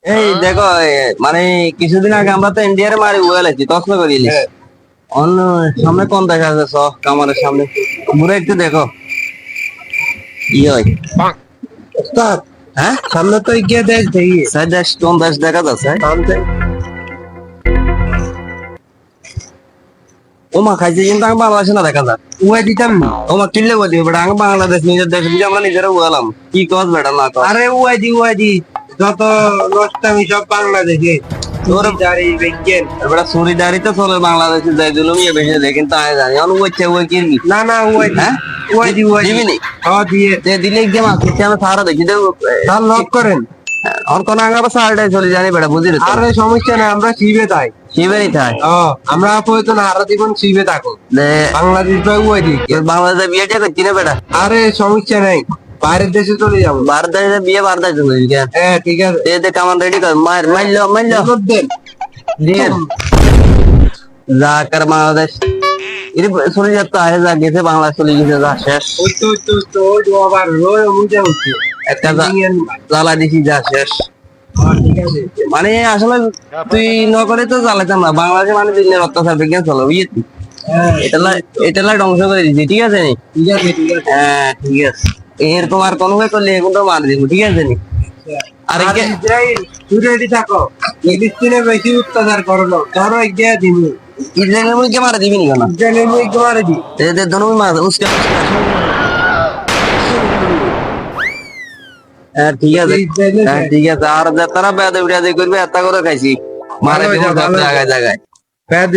এই দেখো মানে কিছুদিন আগে আমরা তো ইন্ডিয়ারে মারি উয়ালাইছি তসলা করে ইলিশ অন্য সামনে কোন দেখা যাচ্ছে কামারের সামনে ঘুরে একটু দেখো ইয়ে হয় ওস্তাদ হ্যাঁ সামনে তো গিয়ে দেখ দেখি সাইড দেশ কোন দেশ দেখা যাচ্ছে সামনে ওমা খাইছে কিন্তু আমি বাংলাদেশে না দেখা যায় উয়া দিতাম না। ওমা কিনলে বলি বেটা আমি বাংলাদেশ নিজের দেশ বুঝে আমরা নিজেরা উয়ালাম কি কস বেটা না কস আরে উয়া দি যত নষ্টামি সব বাংলাদেশে ওরে দাঁড়ি বিজ্ঞান বেটা চুরিদারি তো চলে বাংলাদেশে যাই দিলাম ইয়ে বেশি দেখে কিন্তু আমি জানি অন ওইছে ওই কিনবি না না হ্যাঁ উয়া দি দিবি নি দিয়ে দে দিলে একদম আসছে আমি সারা দেখি দেবো তার লক করেন। আর কোন আঙ্গাবা সারাটাই চলে জানি বেটা বুঝি রে আরে সমস্যা নাই আমরা শিবে তাই শিবেরই থাই আমরা প্রয়োজন হারা জীবন শিবে থাকো দে বাংলাদেশ ভাই উয়া দি বাংলাদেশে বিয়েটা করছি না বেটা আরে সমস্যা নাই বাইরের দেশে চলে যাবো। ভারত দেশে বিয়ে ভারত দেশে করবি কেন হ্যাঁ ঠিক আছে এতে কামান রেডি কর মারলো এগুলো দেন। দিয়ে যা কর বাংলাদেশ এর চলে যাচ্ছে আরে যা গেছে বাংলাদেশ চলে গেছে যা শেষ ওই তো ওই আবার রোয় মুজে উঠছে একটা জ্বালা দিছি যা শেষ ঠিক আছে মানে আসলে তুই নকরে তো জ্বালাতাম না বাংলাদেশে মানে দিনের অত্যাচার বিজ্ঞান চলো বুঝলি হ্যাঁ এটা ধ্বংস করে দিচ্ছি ঠিক আছে নি ঠিক আছে ঠিক আছে হ্যাঁ ঠিক আছে এরকম আর কোনো ভাবে করলে এখন তো মার দিব ঠিক আছে নি আর আর ইসরায়েল তুই রেডি থাকো ফিলিস্তিনে বেশি অত্যাচার করো না ধরো গিয়ে দিবি ইসরায়েলের মুখে মারা দিবি নি কেন ইসরায়েলের মুখ মারে দি এদের দোনো মার উসকে হ্যাঁ ঠিক আছে হ্যাঁ ঠিক আছে আর যারা বেদে বিড়াদি করবে এত করে খাইছি মারে ভালো দিব হয়েছে, ভালো জায়গায় জায়গায় হয়েছে।